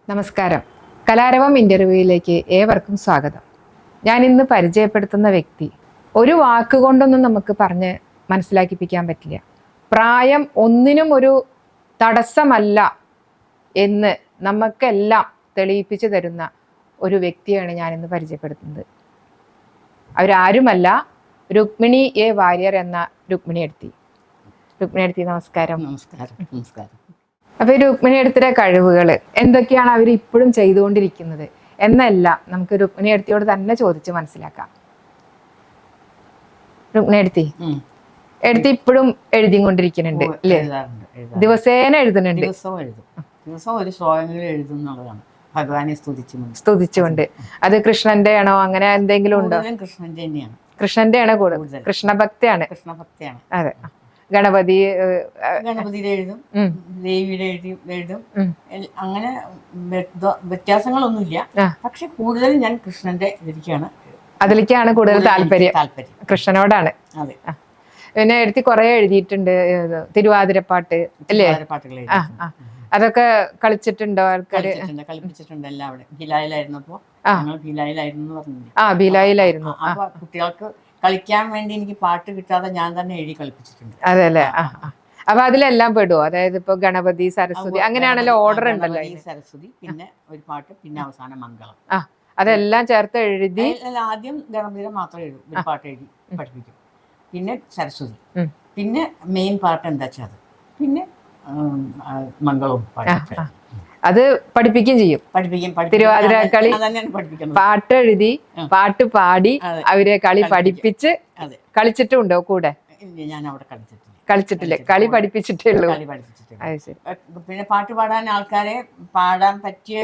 നമസ്കാരം. കലാരവം ഇൻ്റർവ്യൂയിലേക്ക് ഏവർക്കും സ്വാഗതം. ഞാൻ ഇന്ന് പരിചയപ്പെടുത്തുന്ന വ്യക്തി ഒരു വാക്കുകൊണ്ടൊന്നും നമുക്ക് പറഞ്ഞ് മനസ്സിലാക്കിപ്പിക്കാൻ പറ്റില്ല. പ്രായം ഒന്നിനും ഒരു തടസ്സമല്ല എന്ന് നമുക്കെല്ലാം തെളിയിപ്പിച്ചു തരുന്ന ഒരു വ്യക്തിയാണ് ഞാനിന്ന് പരിചയപ്പെടുത്തുന്നത്. അവരാരുമല്ല, രുക്മിണി എ വാര്യർ എന്ന രുക്മിണി എടുത്തി. നമസ്കാരം. നമസ്കാരം. അപ്പൊ ഈ രുക്മിണി എടുത്തിയുടെ കഴിവുകൾ എന്തൊക്കെയാണ് അവർ ഇപ്പോഴും ചെയ്തുകൊണ്ടിരിക്കുന്നത് എന്നല്ല നമുക്ക് രുക്മിണി എടുത്തിയോട് തന്നെ ചോദിച്ച് മനസ്സിലാക്കാം. രുക്മിണി എടുത്തി ഇപ്പോഴും എഴുതിക്കൊണ്ടിരിക്കുന്നുണ്ട് അല്ലേ? ദിവസേന എഴുതുന്നുണ്ട്. ദിവസം ഒരു ശ്ലോകങ്ങളിൽ എഴുതുന്നുള്ളതാണ്, ഭഗവാനെ സ്തുതിച്ചുകൊണ്ട്. അത് കൃഷ്ണന്റെ ആണോ, അങ്ങനെ എന്തെങ്കിലും ഉണ്ടോ? കൃഷ്ണന്റെ തന്നെയാണ്. കൃഷ്ണന്റെ ആണ് കൂടുതൽ. കൃഷ്ണഭക്തിയാണ്. അതെ. ഗണപതിയുടെ എഴുതും, ദേവിയുടെ എഴുതും. അങ്ങനെ വ്യത്യാസങ്ങളൊന്നുമില്ല. പക്ഷെ കൂടുതലും ഞാൻ കൃഷ്ണന്റെ അതിലേക്കാണ് കൂടുതൽ താല്പര്യം. കൃഷ്ണനോടാണ്. അതെ. പിന്നെ എടുത്തി കുറെ എഴുതിയിട്ടുണ്ട്. തിരുവാതിരപ്പാട്ട് അല്ലേ? അതൊക്കെ കളിച്ചിട്ടുണ്ടോ ആൾക്കാര്? കളിപ്പിച്ചിട്ടുണ്ട്. എല്ലാം അവിടെ ഭിലായിലായിരുന്നപ്പോ ഭിലായിലായിരുന്നു പറഞ്ഞു. ഭിലായിലായിരുന്നു. കുട്ടികൾക്ക് കളിക്കാൻ വേണ്ടി എനിക്ക് പാട്ട് കിട്ടാതെ ഞാൻ തന്നെ എഴുതി കളിപ്പിച്ചിട്ടുണ്ട്. അതെ അല്ലേ? അപ്പൊ അതിലെല്ലാം പെടുവോ? അതായത് ഇപ്പൊ ഗണപതി, സരസ്വതി അങ്ങനെയാണല്ലോ ഓർഡർ ഉണ്ടല്ലോ. സരസ്വതി, പിന്നെ ഒരു പാട്ട്, പിന്നെ അവസാനം മംഗളം. അതെല്ലാം ചേർത്ത് എഴുതി. ആദ്യം ഗണപതിയുടെ മാത്രം എഴുതും, ഒരു പാട്ട് എഴുതി പഠിപ്പിക്കും. പിന്നെ സരസ്വതി, പിന്നെ മെയിൻ പാട്ട് എന്താ വെച്ചാൽ അത്, പിന്നെ മംഗളവും പാട്ട്. അത് പഠിപ്പിക്കുകയും ചെയ്യും. തിരുവാതിര കളി പാട്ട് എഴുതി, പാട്ട് പാടി അവരെ കളി പഠിപ്പിച്ച് കളിച്ചിട്ടുണ്ടോ കൂടെ? ഞാൻ അവിടെ കളിച്ചിട്ടില്ലേ? കളി പഠിപ്പിച്ചിട്ടേ ഉള്ളൂ. പിന്നെ പാട്ട് പാടാൻ ആൾക്കാരെ, പാടാൻ പറ്റിയ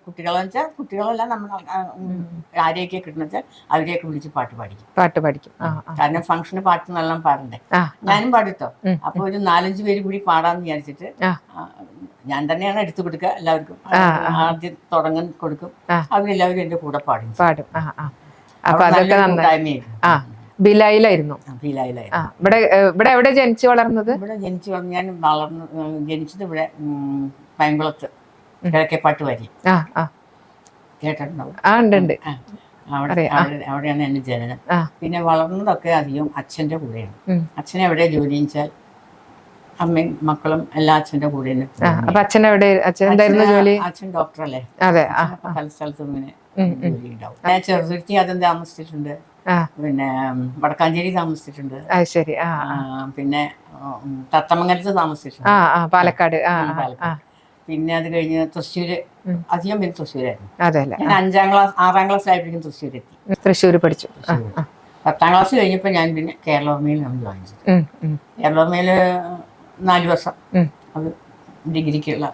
കുട്ടികളെന്ന് വെച്ചാൽ കുട്ടികളെല്ലാം നമ്മൾ ആരെയൊക്കെ കിട്ടുന്ന വെച്ചാൽ അവരെയൊക്കെ വിളിച്ച് പാട്ട് പഠിക്കും. കാരണം ഫംഗ്ഷന് പാട്ട് നല്ല പാടണ്ടേ. ഞാനും പാടിട്ടോ. അപ്പൊ ഒരു 4-5 പേര് കൂടി പാടാന്ന് വിചാരിച്ചിട്ട് ഞാൻ തന്നെയാണ് എടുത്തു കൊടുക്കുക എല്ലാവർക്കും. ആദ്യം തുടങ്ങാൻ കൊടുക്കും, അവരെല്ലാവരും എന്റെ കൂടെ പാടും. അപ്പൊ അതൊക്കെ നന്നായി. ഭിലായിലായിരുന്നു. ഇവിടെ എവിടെ ജനിച്ചു വളർന്നത്? ഇവിടെ ഞാൻ ജനിച്ചത് ഇവിടെ പൈങ്കുളത്ത്, കിഴക്കേപ്പാട്ട് വരി. കേട്ടിട്ടുണ്ടാവും. അവിടെയാണ് എന്റെ ജനനം. പിന്നെ വളർന്നതൊക്കെ അധികം അച്ഛന്റെ കൂടെയാണ്. അച്ഛൻ എവിടെ ജോലി വെച്ചാൽ അമ്മയും മക്കളും എല്ലാ അച്ഛന്റെ കൂടെ. അച്ഛൻ എവിടെ? അച്ഛൻ എന്തായിരുന്നു ജോലി? അച്ഛൻ ഡോക്ടറല്ലേ. അതെ. പല സ്ഥലത്തും ഇങ്ങനെ ജോലി ഉണ്ടാവും. ഞാൻ ചെറുതുരുത്തി അതും താമസിച്ചിട്ടുണ്ട്. പിന്നെ വടക്കാഞ്ചേരി താമസിച്ചിട്ടുണ്ട്. പിന്നെ തത്തമംഗലത്ത് താമസിച്ചിട്ടുണ്ട്, പാലക്കാട്. പിന്നെ അത് കഴിഞ്ഞ് തൃശ്ശൂര്, അധികം പേര് തൃശ്ശൂരായിരുന്നു. ഞാൻ 6ാം ക്ലാസ് ആയപ്പോഴേക്കും തൃശ്ശൂരെത്തി. തൃശ്ശൂർ പഠിച്ചു. 10ാം ക്ലാസ് കഴിഞ്ഞപ്പോ ഞാൻ പിന്നെ കേരളോർമയിൽ നമ്മൾ ജോയിൻ ചെയ്തു. കേരളോർമയില് 4 വർഷം. അത് ഡിഗ്രിക്കുള്ള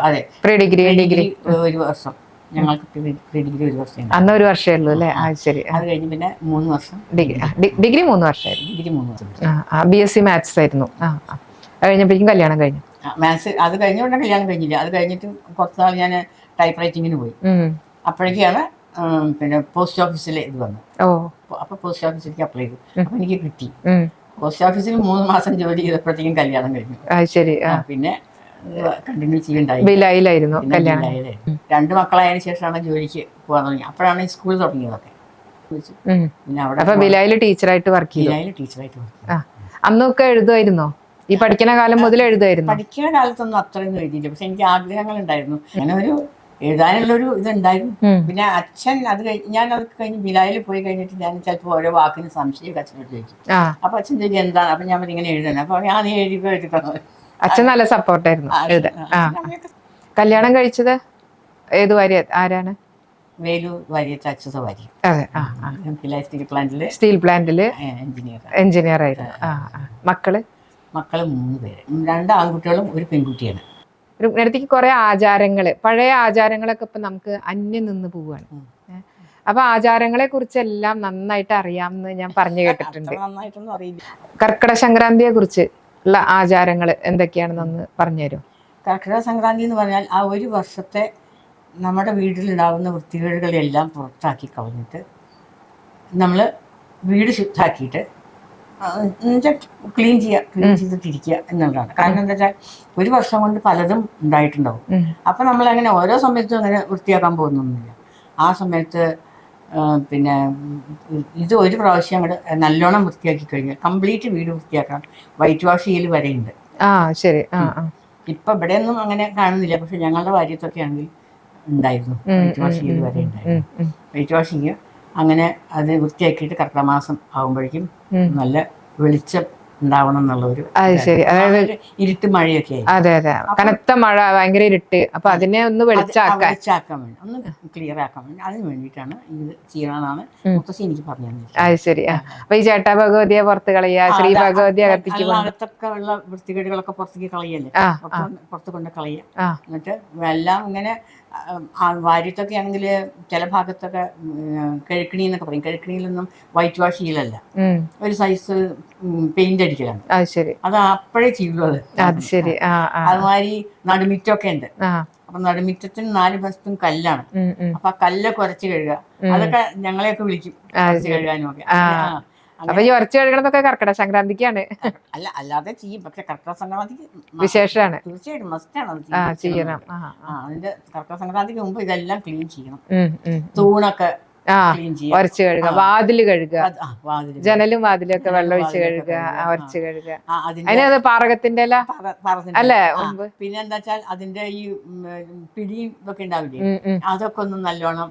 അതെ പ്രീ ഡിഗ്രി 1 വർഷം. ഞങ്ങൾക്ക് പ്രീ ഡിഗ്രി 1 വർഷം. അന്ന് 1 വർഷമേ ഉള്ളൂ അല്ലേ? ശരി. അത് കഴിഞ്ഞ് പിന്നെ 3 വർഷം ഡിഗ്രി 3 വർഷമായിരുന്നു. BSc മാത്സ് ആയിരുന്നു. അത് കഴിഞ്ഞപ്പോഴേക്കും കല്യാണം കഴിഞ്ഞു. മാത്സ് അത് കഴിഞ്ഞ ഉടനെ കല്യാണം കഴിഞ്ഞില്ല. അത് കഴിഞ്ഞിട്ട് കുറച്ച് നാൾ ഞാൻ ടൈപ്പ് റൈറ്റിങ്ങിന് പോയി. അപ്പോഴേക്കാണ് പിന്നെ പോസ്റ്റ് ഓഫീസിൽ ഇത് വന്നു. അപ്പൊ പോസ്റ്റ് ഓഫീസിലേക്ക് അപ്ലൈ ചെയ്തു. അപ്പൊ എനിക്ക് കിട്ടി. പോസ്റ്റ് ഓഫീസിൽ 3 മാസം ജോലി ചെയ്തപ്പോഴത്തേക്കും കല്യാണം കഴിഞ്ഞു. ശരി. പിന്നെ കണ്ടിന്യൂ ചെയ്യണ്ടായി. ഭിലായിലായിരുന്നു കല്യാണം. 2 മക്കളായതിനു ശേഷമാണ് ജോലിക്ക് പോകാൻ തുടങ്ങി. അപ്പോഴാണ് ഈ സ്കൂൾ തുടങ്ങിയതൊക്കെ. പിന്നെ അവിടെ ഭിലായില് ടീച്ചറായിട്ട് വർക്ക് ചെയ്തു. അന്നൊക്കെ എഴുതുമായിരുന്നോ? ഈ പഠിക്കുന്ന കാലം മുതൽ എഴുതുമായിരുന്നു? പഠിക്കുന്ന കാലത്തൊന്നും അത്രയൊന്നും എഴുതിയില്ല. പക്ഷെ എനിക്ക് ആഗ്രഹങ്ങൾ ഉണ്ടായിരുന്നു. അങ്ങനെ ഒരു എഴുതാനുള്ളൊരു ഇതുണ്ടായിരുന്നു. പിന്നെ അച്ഛൻ അത് ഞാൻ അത് കഴിഞ്ഞ് ഭിലായിൽ പോയി കഴിഞ്ഞിട്ട് ഞാൻ ചിലപ്പോൾ ഓരോ വാക്കിന് സംശയമൊക്കെ അച്ഛനോട് ചോദിക്കും. അപ്പൊ അച്ഛൻ ചോദിക്കും എന്താണ്? അപ്പൊ ഞാൻ ഇങ്ങനെ എഴുതണം. അപ്പൊ ഞാൻ എഴുതിക്കണം. അച്ഛൻ നല്ല സപ്പോർട്ടായിരുന്നു എഴുതാൻ. കല്യാണം കഴിച്ചത് ഏത് വാര്യർ? ആരാണ്? വേലൂർ വാര്യത്ത് അച്യുത വാര്യർ. അതെ. സ്റ്റീൽ പ്ലാന്റില് എഞ്ചിനീയർ ആയിരുന്നു. മക്കള് 3 പേര്. 2 ആൺകുട്ടികളും 1 പെൺകുട്ടിയാണ്. രുക്മിണിക്ക് കുറെ ആചാരങ്ങള്, പഴയ ആചാരങ്ങളൊക്കെ ഇപ്പൊ നമുക്ക് അന്യം നിന്ന് പോവാണ്. അപ്പൊ ആചാരങ്ങളെ കുറിച്ചെല്ലാം നന്നായിട്ട് അറിയാമെന്ന് ഞാൻ പറഞ്ഞു കേട്ടിട്ടുണ്ട്. കർക്കിടക സംക്രാന്തിയെ കുറിച്ച് ഉള്ള ആചാരങ്ങൾ എന്തൊക്കെയാണെന്നൊന്ന് പറഞ്ഞുതരും. കർക്കിടക സംക്രാന്തി എന്ന് പറഞ്ഞാൽ ആ ഒരു വർഷത്തെ നമ്മുടെ വീട്ടിലുണ്ടാകുന്ന വൃത്തികേടുകളെല്ലാം പുറത്താക്കി കളഞ്ഞിട്ട് നമ്മൾ വീട് ശുദ്ധാക്കിയിട്ട് ക്ലീൻ ചെയ്തിട്ടിരിക്കുക എന്നുള്ളതാണ്. കാരണം എന്താ വെച്ചാൽ ഒരു വർഷം കൊണ്ട് പലതും ഉണ്ടായിട്ടുണ്ടാവും. അപ്പൊ നമ്മൾ അങ്ങനെ ഓരോ സമയത്തും അങ്ങനെ വൃത്തിയാക്കാൻ പോകുന്നൊന്നുമില്ല. ആ സമയത്ത് പിന്നെ ഇത് ഒരു പ്രാവശ്യം അങ്ങോട്ട് നല്ലോണം വൃത്തിയാക്കി കഴിഞ്ഞാൽ കംപ്ലീറ്റ് വീട് വൃത്തിയാക്കാൻ വൈറ്റ് വാഷ് ചെയ്യൽ വരെയുണ്ട്. ശരി. ഇപ്പൊ ഇവിടെയൊന്നും അങ്ങനെ കാണുന്നില്ല, പക്ഷെ ഞങ്ങളുടെ വാര്യത്തൊക്കെ ആണെങ്കിൽ ഉണ്ടായിരുന്നു. വൈറ്റ് വാഷ് ചെയ്യൽ വരെ ഉണ്ടായിരുന്നു. വൈറ്റ് വാഷ് ചെയ്യുക, അങ്ങനെ അത് വൃത്തിയാക്കിയിട്ട് കർക്കിടക മാസം ആകുമ്പോഴേക്കും നല്ല വെളിച്ചം ഉണ്ടാവണം എന്നുള്ള ഒരു ഇരുട്ട് മഴയൊക്കെ ആയി. അതെ അതെ, കനത്ത മഴ, ഭയങ്കര ഇരുട്ട്. അപ്പൊ അതിനെ ഒന്ന് വെളിച്ചാക്കാൻ വേണ്ടി, ഒന്ന് ക്ലിയർ ആക്കാൻ വേണ്ടി, അതിന് വേണ്ടിയിട്ടാണ് ഇത് ചെയ്യണമെന്നാണ് മുത്തശ്ശി എനിക്ക് പറഞ്ഞു തന്നത്. അത് ശരി. അപ്പൊ ഈ ചേട്ടാ ഭഗവതിയെ പുറത്ത് കളയുക, ശ്രീ ഭഗവതിയെ അകത്തൊക്കെ ഉള്ള വൃത്തികേടുകളൊക്കെ പുറത്തേക്ക് കളയല്ലേ, പുറത്ത് കൊണ്ട് കളയുക. എന്നിട്ട് എല്ലാം ഇങ്ങനെ വാര്യത്തൊക്കെ ആണെങ്കിൽ ചില ഭാഗത്തൊക്കെ കിഴക്കിണി എന്നൊക്കെ പറയും. കിഴക്കിണിയിലൊന്നും വൈറ്റ് വാഷ് ചെയ്യലല്ല, ഒരു സൈസ് പെയിന്റ് അടിക്കലാണ്. അത് അപ്പോഴേ ചെയ്യുള്ളൂ. അത് ശരി. അതുമാതിരി നടുമിറ്റൊക്കെ ഉണ്ട്. അപ്പൊ നടുമിറ്റത്തിന് 4 വശത്തും കല്ലാണ്. അപ്പൊ ആ കല്ല് കുറച്ച് കഴുകുക, അതൊക്കെ ഞങ്ങളെയൊക്കെ വിളിക്കും കുറച്ച് കഴുകാനും ഒക്കെ. അപ്പൊ ഈ ഉറച്ചു കഴുകണതൊക്കെ കർക്കിടക സംക്രാന്തിക്കാണ്. അല്ലാതെ ചെയ്യും, പക്ഷെ കർക്കിടക സംക്രാന്തിക്ക് വിശേഷമാണ്, തീർച്ചയായിട്ടും മസ്റ്റാണ് ചെയ്യണം. അതിന്റെ കർക്കിടക സംക്രാന്തിക്ക് മുമ്പ് ഇതെല്ലാം ക്ലീൻ ചെയ്യണം. തൂണൊക്കെ ഉരച്ച് കഴുകുക, വാതില് കഴുകുക, ജനലും വാതിലും ഒക്കെ വെള്ളം ഒഴിച്ച് കഴുകുക, ഉരച്ച് കഴുകുക. അതിനത് പാറകത്തിന്റെ അല്ലേ. പിന്നെ എന്താ വെച്ചാൽ അതിന്റെ ഈ പിടിയും ഇതൊക്കെ ഉണ്ടാവില്ലേ, അതൊക്കെ ഒന്ന് നല്ലോണം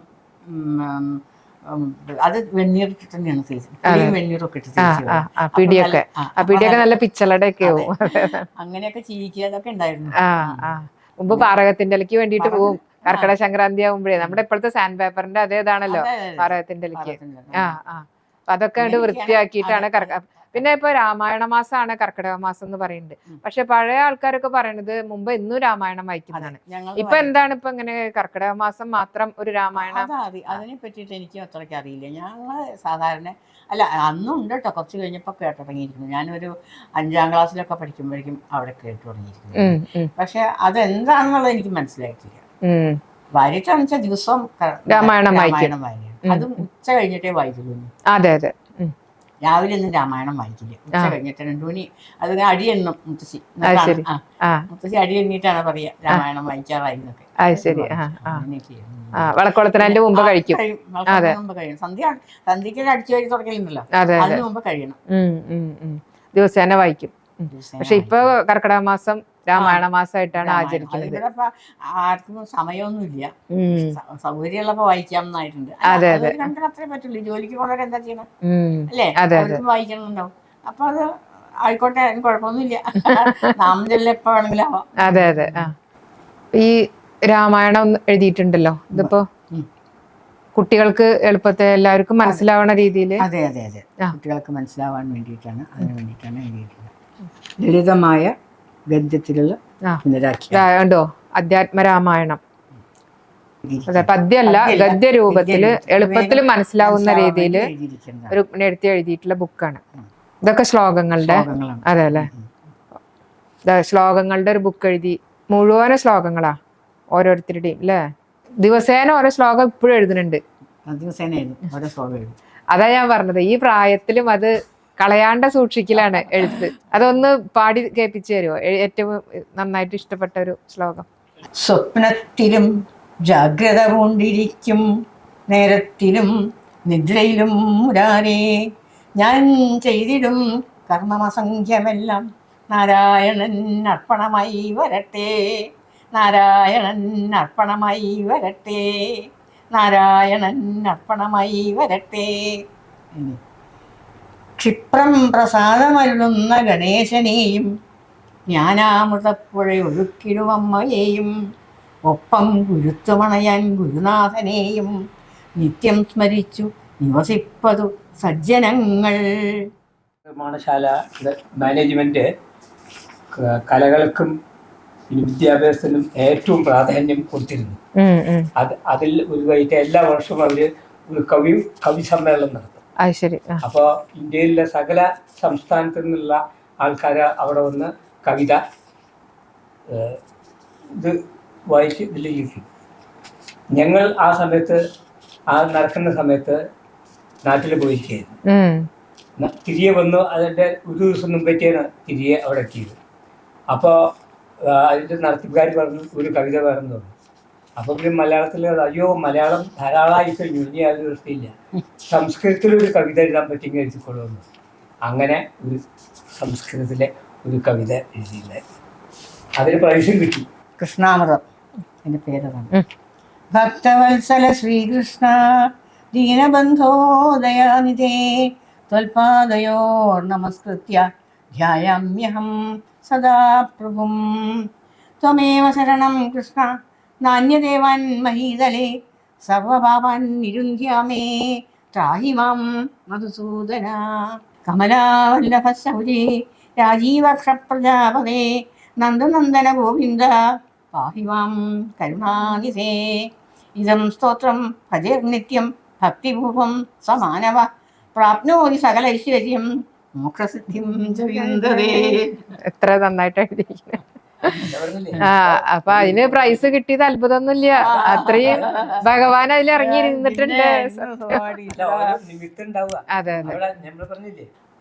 അത് വെണ്ണീറിട്ട് തന്നെയാണ് വെണ്ണീറൊക്കെ പിടിയൊക്കെ നല്ല പിച്ചളയുടെ ഒക്കെ അങ്ങനെയൊക്കെ ചെയ്യിക്കാതൊക്കെ ഉണ്ടായിരുന്നു. മുമ്പ് പാറകത്തിന്റെ ഇലക്ക് വേണ്ടിട്ട് പോവും. കർക്കിടക സംക്രാന്തി ആകുമ്പോഴേ നമ്മുടെ ഇപ്പോഴത്തെ സാൻഡ് പേപ്പറിന്റെ അതേതാണല്ലോ പാറകത്തിന്റെ ഇലക്ക്. അതൊക്കെ വൃത്തിയാക്കിയിട്ടാണ് പിന്നെ ഇപ്പൊ രാമായണ മാസമാണ് കർക്കിടക മാസം എന്ന് പറയുന്നുണ്ട്. പക്ഷെ പഴയ ആൾക്കാരൊക്കെ പറയണത് മുമ്പ് എന്നും രാമായണം വായിക്കുന്നതാണ്. ഇപ്പൊ എന്താണ് ഇപ്പൊ ഇങ്ങനെ കർക്കിടക മാസം മാത്രം ഒരു രാമായണം? അതിനെ പറ്റിയിട്ട് എനിക്ക് അത്രയ്ക്ക് അറിയില്ല. ഞങ്ങള് സാധാരണ അന്നും ഉണ്ട് കേട്ടോ, കുറച്ച് കഴിഞ്ഞപ്പോൾ കേട്ടു തുടങ്ങിയിരിക്കുന്നു. ഞാനൊരു 5ാം ക്ലാസ്സിലൊക്കെ പഠിക്കുമ്പോഴേക്കും അവിടെ കേട്ടു തുടങ്ങിയിരിക്കുന്നു. പക്ഷെ അതെന്താണെന്നുള്ളത് എനിക്ക് മനസ്സിലായിട്ടില്ല. വായിച്ചാണെന്ന് വെച്ചാൽ ദിവസം രാമായണം വായിക്കണം. അതും ഉച്ച കഴിഞ്ഞിട്ടേ വായിക്കുള്ളൂ. അതെ അതെ, രാവിലെ ഒന്നും രാമായണം വായിക്കില്ല, ഉച്ച കഴിഞ്ഞിട്ട് 2 മണി. അത് അടിയെണ്ണം മുത്തശ്ശി അടി എണ്ണിട്ടാണ് പറയാ രാമായണം വായിക്കാറായി എന്നൊക്കെ. വിളക്കുളത്തിന് മുമ്പ് കഴിക്കും. സന്ധ്യക്ക് അടിച്ചു കഴിഞ്ഞ് തുടങ്ങിയിട്ടുണ്ടല്ലോ, അതിന് മുമ്പ് കഴിയണം. ദിവസേന വായിക്കും. പക്ഷെ ഇപ്പൊ കർക്കിടക മാസം രാമായണ മാസമായിട്ടാണ് ആചരിക്കുന്നത്. ആർക്കും സമയമൊന്നുമില്ല, സൗകര്യമുള്ളപ്പോ വായിക്കാമെന്നായിട്ടുണ്ട്. അത്രേ പറ്റുള്ളൂ. ജോലിക്ക് പോണവരെ എന്താ ചെയ്യണം അല്ലേ, അവർക്കും വായിക്കണമെന്നുണ്ടാവും. അപ്പൊ അത് ആയിക്കോട്ടെ, അതിന് കുഴപ്പമൊന്നുമില്ല. നാമജല്ല എപ്പോ വേണമെങ്കിലും ആവാം. അതെ അതെ. ഈ രാമായണം എഴുതിയിട്ടുണ്ടല്ലോ, ഇതിപ്പോ കുട്ടികൾക്ക് എളുപ്പത്തിൽ എല്ലാവർക്കും മനസ്സിലാവണ രീതിയിൽ. അതെ അതെ അതെ, കുട്ടികൾക്ക് മനസ്സിലാവാൻ വേണ്ടിയിട്ടാണ്, അതിന് വേണ്ടിയിട്ടാണ് എഴുതിയിട്ടുള്ളത്. ലളിതമായ ഗദ്യത്തിലുള്ള ഉണ്ടോ അധ്യാത്മരാമായണം. അതെ, പദ്യമല്ല, ഗദ്യ രൂപത്തില് എളുപ്പത്തിൽ മനസ്സിലാവുന്ന രീതിയിൽ ഒരു എഴുത്തി എഴുതിയിട്ടുള്ള ബുക്കാണ്. ഇതൊക്കെ ശ്ലോകങ്ങളുടെ, അതെ അല്ലെ, ശ്ലോകങ്ങളുടെ ഒരു ബുക്ക് എഴുതി. മുഴുവൻ ശ്ലോകങ്ങളാ ഓരോരുത്തരുടെയും അല്ലേ. ദിവസേന ഓരോ ശ്ലോകം ഇപ്പോഴും എഴുതുന്നുണ്ട്. അതാ ഞാൻ പറഞ്ഞത്, ഈ പ്രായത്തിലും അത് കളയാണ്ട സൂക്ഷിക്കലാണ് എഴുത്ത്. അതൊന്ന് പാടി കേൾപ്പിച്ചു തരുമോ, ഏറ്റവും നന്നായിട്ട് ഇഷ്ടപ്പെട്ട ഒരു ശ്ലോകം? സ്വപ്നത്തിലും ജാഗ്രത കൊണ്ടിരിക്കും, നേരത്തിലും നിദ്രയിലും മുരാരേ, ഞാൻ ചെയ്തിടും കർമ്മമസംഖ്യമെല്ലാം നാരായണൻ അർപ്പണമായി വരട്ടെ, നാരായണൻ അർപ്പണമായി വരട്ടെ, നാരായണൻ അർപ്പണമായി വരട്ടെ. ക്ഷിപ്രം പ്രസാദമരുളുന്ന ഗണേശനെയും ജ്ഞാനാമൃതപ്പുഴ ഒഴുക്കിടുമമ്മയെയും ഒപ്പം ഗുരുത്വമണയാൻ ഗുരുനാഥനെയും നിത്യം സ്മരിച്ചു നിവസിപ്പതു സജ്ജനങ്ങൾ. നിർമ്മാണശാല മാനേജ്മെന്റ് കലകൾക്കും വിദ്യാഭ്യാസത്തിനും ഏറ്റവും പ്രാധാന്യം കൊടുത്തിരുന്നു. അതിൽ ഒരുപായിട്ട് എല്ലാ വർഷവും അവര് കവി സമ്മേളനം നടത്തും. അപ്പോൾ ഇന്ത്യയിലെ സകല സംസ്ഥാനത്തു നിന്നുള്ള ആൾക്കാർ അവിടെ വന്ന് കവിത ഇത് വായിച്ച് ഇതിൽ ഇരിക്കും. ഞങ്ങൾ ആ സമയത്ത് നടക്കുന്ന സമയത്ത് നാട്ടിൽ പോയിരിക്കുകയായിരുന്നു. തിരികെ വന്നു. അതിൻ്റെ ഒരു ദിവസം മുമ്പേക്കാണ് തിരികെ അവിടെ എത്തിയത്. അപ്പോൾ അതിൻ്റെ നടത്തിപ്പുകാർ പറഞ്ഞു ഒരു കവിത പറഞ്ഞു. അപ്പോൾ പിന്നെ മലയാളത്തിൽ അയ്യോ മലയാളം ധാരാളമായി കഴിഞ്ഞു, ഇനി യാതൊരു വൃത്തിയില്ല, സംസ്കൃതത്തിൽ ഒരു കവിത എഴുതാൻ പറ്റിയെങ്കിൽ എഴുതിക്കൊള്ളുന്നു. അങ്ങനെ ഒരു സംസ്കൃതത്തിലെ ഒരു കവിത എഴുതിയില്ലായിരുന്നു. അതിന് പ്രൈസും കിട്ടി. കൃഷ്ണാമൃതം എൻ്റെ പേരതാണ്. ഭക്തവത്സല ശ്രീകൃഷ്ണ ദീനബന്ധോ ദയാനിധേ ത്വൽപാദയോ നമസ്കൃത്യ ധ്യായാമ്യഹം സദാ പ്രഭും ത്വമേവ ശരണം കൃഷ്ണ നാന്യദേവാൻ മഹീതലേ സർവഭാവാൻ നിരുന്ധ്യാമേ ത്രാഹി മാം മധുസൂദന കമലാവല്ലഭ ശൗരേ രാജീവക്ഷ പ്രജാപതേ നന്ദനന്ദന ഗോവിന്ദ പാഹി മാം കരുണാനിധേ ഇദം സ്തോത്രം ഭജേർനിത്യം ഭക്തിഭൂപം സമാനവ പ്രാപ്നോതി സകല ഐശ്വര്യം മോക്ഷസിദ്ധിം ച വിന്ദതേ. എത്ര നന്നായിട്ട് എഴുതിയിരിക്കുന്നത്. അപ്പൊ അതിന് പ്രൈസ് കിട്ടിയത് അത്ഭുതമൊന്നുമില്ല. അത്രയും ഭഗവാൻ അതിൽ ഇറങ്ങിയിരുന്നിട്ടുണ്ട്. അതെ അതെ.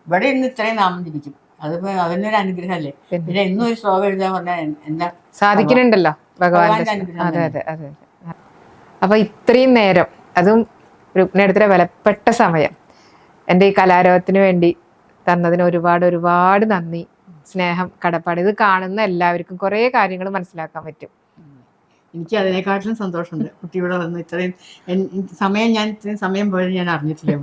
ഇവിടെ ഇന്ന് ഇത്രയും നാമം ജപിക്കും. അതിപ്പോ അതിനൊരു അനുഗ്രഹമല്ലേ. പിന്നെ എന്നും ഒരു ശ്ലോകം എഴുതാൻ പറഞ്ഞാൽ എന്താ സാധിക്കുന്നുണ്ടല്ലോ ഭഗവാന്റെ അനുഗ്രഹം. അതെ അതെ അതെ. അപ്പൊ ഇത്രയും നേരം, അതും രുക്മിണിയുടെ വിലപ്പെട്ട സമയം എൻ്റെ ഈ കലാരവത്തിന് വേണ്ടി തന്നതിന് ഒരുപാട് ഒരുപാട് നന്ദി, സ്നേഹം, കടപ്പാട്. ഇത് കാണുന്ന എല്ലാവർക്കും കുറേ കാര്യങ്ങൾ മനസ്സിലാക്കാൻ പറ്റും. എനിക്ക് അതിനെക്കാട്ടിലും സന്തോഷമുണ്ട് കുട്ടിയുടെ വന്ന് ഇത്രയും ഇത്രയും സമയം പോയത് ഞാൻ അറിഞ്ഞിട്ടില്ല.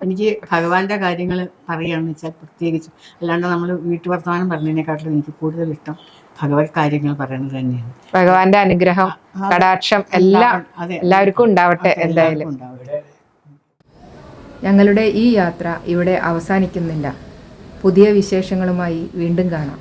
എനിക്ക് ഭഗവാന്റെ കാര്യങ്ങൾ പറയുകയാണെന്ന് വെച്ചാൽ പ്രത്യേകിച്ച്, അല്ലാണ്ട് നമ്മൾ വീട്ടുവർത്തമാനം പറഞ്ഞതിനെക്കാട്ടിലും എനിക്ക് കൂടുതൽ ഇഷ്ടം ഭഗവത് കാര്യങ്ങൾ പറയുന്നത് തന്നെയാണ്. ഭഗവാന്റെ അനുഗ്രഹം, കടാക്ഷം എല്ലാം എല്ലാവർക്കും ഉണ്ടാവട്ടെ. എന്തായാലും ഞങ്ങളുടെ ഈ യാത്ര ഇവിടെ അവസാനിക്കുന്നില്ല. പുതിയ വിശേഷങ്ങളുമായി വീണ്ടും കാണാം.